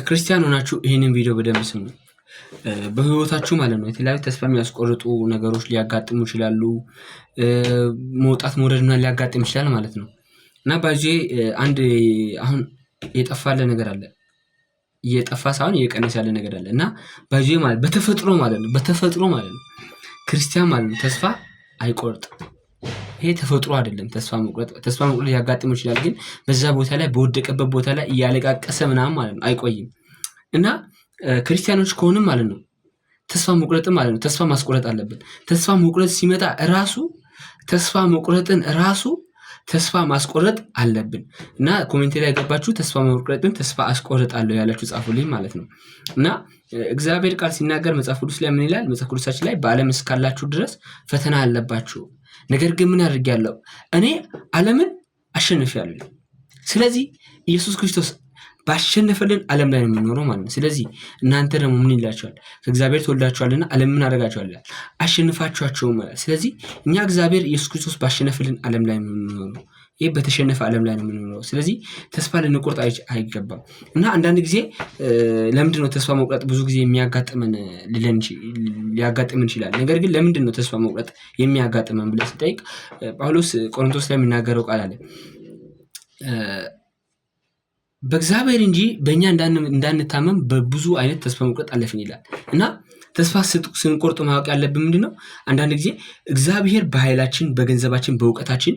ክርስቲያን ሆናችሁ ይህንን ቪዲዮ በደንብ ስሙ። በህይወታችሁ ማለት ነው የተለያዩ ተስፋ የሚያስቆርጡ ነገሮች ሊያጋጥሙ ይችላሉ። መውጣት መውረድና ሊያጋጥም ይችላል ማለት ነው። እና ባይዜ አንድ አሁን የጠፋለ ነገር አለ። እየጠፋ ሳይሆን እየቀነሰ ያለ ነገር አለ። እና ባይዜ ማለት በተፈጥሮ ማለት ነው ክርስቲያን ማለት ነው ተስፋ አይቆርጥም። ይሄ ተፈጥሮ አይደለም። ተስፋ መቁረጥ ሊያጋጥም ይችላል፣ ግን በዛ ቦታ ላይ በወደቀበት ቦታ ላይ እያለቃቀሰ ምናምን ማለት ነው አይቆይም። እና ክርስቲያኖች ከሆንም ማለት ነው ተስፋ መቁረጥ ማለት ነው ተስፋ ማስቆረጥ አለብን። ተስፋ መቁረጥ ሲመጣ ተስፋ ማስቆረጥ አለብን። እና ኮሜንት ላይ ገባችሁ ተስፋ መቁረጥን ተስፋ አስቆርጣለሁ ያላችሁ ጻፉልኝ ማለት ነው። እና እግዚአብሔር ቃል ሲናገር መጽሐፍ ቅዱስ ላይ ምን ይላል? መጽሐፍ ቅዱሳችን ላይ በዓለም እስካላችሁ ድረስ ፈተና አለባችሁ፣ ነገር ግን ምን አድርጌያለሁ? እኔ ዓለምን አሸንፌያለሁ። ስለዚህ ኢየሱስ ክርስቶስ ባሸነፈልን ዓለም ላይ ነው የምንኖረው ማለት ነው። ስለዚህ እናንተ ደግሞ ምን ይላችኋል? ከእግዚአብሔር ተወልዳችኋልና ዓለም ምን አደረጋችኋል? አሸንፋችኋቸው ማለት። ስለዚህ እኛ እግዚአብሔር ኢየሱስ ክርስቶስ ባሸነፈልን ዓለም ላይ ነው የምንኖረው። ይህ በተሸነፈ ዓለም ላይ ነው የምንኖረው። ስለዚህ ተስፋ ልንቆርጥ አይገባም። እና አንዳንድ ጊዜ ለምንድነው ተስፋ መቁረጥ ብዙ ጊዜ የሚያጋጥመን ሊያጋጥመን ይችላል። ነገር ግን ለምንድነው ተስፋ መቁረጥ የሚያጋጥመን ብለን ስንጠይቅ ጳውሎስ ቆሮንቶስ ላይ የሚናገረው ቃል አለ። በእግዚአብሔር እንጂ በእኛ እንዳንታመም በብዙ አይነት ተስፋ መቁረጥ አለፍን ይላል። እና ተስፋ ስንቆርጥ ማወቅ ያለብን ምንድነው? አንዳንድ ጊዜ እግዚአብሔር በኃይላችን፣ በገንዘባችን፣ በእውቀታችን፣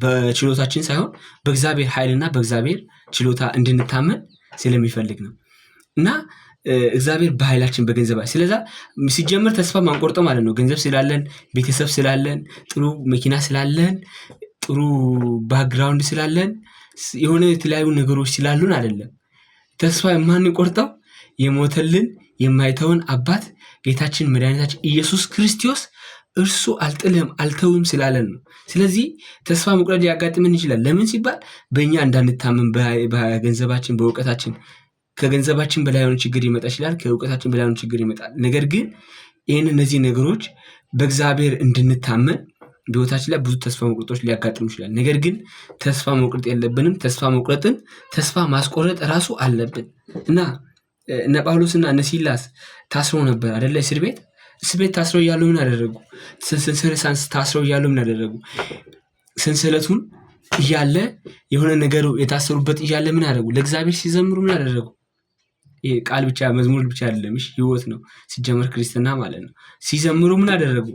በችሎታችን ሳይሆን በእግዚአብሔር ኃይልና በእግዚአብሔር ችሎታ እንድንታመን ስለሚፈልግ ነው። እና እግዚአብሔር በኃይላችን በገንዘባችን ስለዛ ሲጀምር ተስፋ ማንቆርጠው ማለት ነው። ገንዘብ ስላለን፣ ቤተሰብ ስላለን፣ ጥሩ መኪና ስላለን፣ ጥሩ ባክግራውንድ ስላለን፣ የሆነ የተለያዩ ነገሮች ስላሉን አይደለም። ተስፋ የማንቆርጠው የሞተልን የማይተውን አባት ጌታችን መድኃኒታችን ኢየሱስ ክርስቶስ እርሱ አልጥልህም አልተውም ስላለን ነው። ስለዚህ ተስፋ መቁረጥ ሊያጋጥመን ይችላል። ለምን ሲባል በእኛ እንዳንታመን፣ በገንዘባችን፣ በእውቀታችን ከገንዘባችን በላይ የሆነ ችግር ይመጣ ይችላል። ከእውቀታችን በላይ የሆነ ችግር ይመጣል። ነገር ግን እነዚህ ነገሮች በእግዚአብሔር እንድንታመን በህይወታችን ላይ ብዙ ተስፋ መቁረጦች ሊያጋጥሙ ይችላል። ነገር ግን ተስፋ መቁረጥ የለብንም። ተስፋ መቁረጥን ተስፋ ማስቆረጥ ራሱ አለብን። እና እነ ጳውሎስና እነ ሲላስ ታስረው ነበር አይደለ? እስር ቤት ታስረው እያሉ ምን አደረጉ? ሰንሰለት ታስረው እያሉ ምን አደረጉ? ሰንሰለቱን እያለ የሆነ ነገሩ የታሰሩበት እያለ ምን አደረጉ? ለእግዚአብሔር ሲዘምሩ ምን አደረጉ? ይሄ ቃል ብቻ መዝሙር ብቻ አይደለም፣ እሺ ህይወት ነው ሲጀመር ክርስትና ማለት ነው። ሲዘምሩ ምን አደረጉ?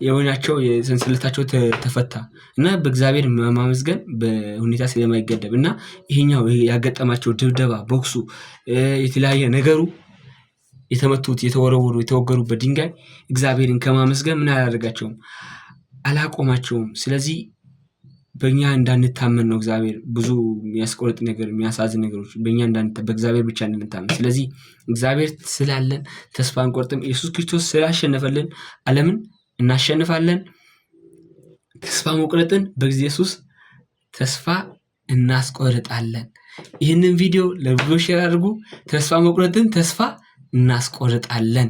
የሆናቸው የሰንሰለታቸው ተፈታ። እና በእግዚአብሔር ማመስገን በሁኔታ ስለማይገደብ እና ይሄኛው ያጋጠማቸው ድብደባ፣ ቦክሱ፣ የተለያየ ነገሩ የተመቱት፣ የተወረወሩ፣ የተወገሩበት ድንጋይ እግዚአብሔርን ከማመስገን ምን አላደረጋቸውም? አላቆማቸውም። ስለዚህ በእኛ እንዳንታመን ነው እግዚአብሔር ብዙ የሚያስቆርጥ ነገር፣ የሚያሳዝን ነገሮች በእግዚአብሔር ብቻ እንድንታመን። ስለዚህ እግዚአብሔር ስላለን ተስፋ አንቆርጥም። ኢየሱስ ክርስቶስ ስላሸነፈልን ዓለምን እናሸንፋለን። ተስፋ መቁረጥን በኢየሱስ ተስፋ እናስቆርጣለን። ይህንን ቪዲዮ ለብዙዎች ሼር አድርጉ። ተስፋ መቁረጥን ተስፋ እናስቆርጣለን።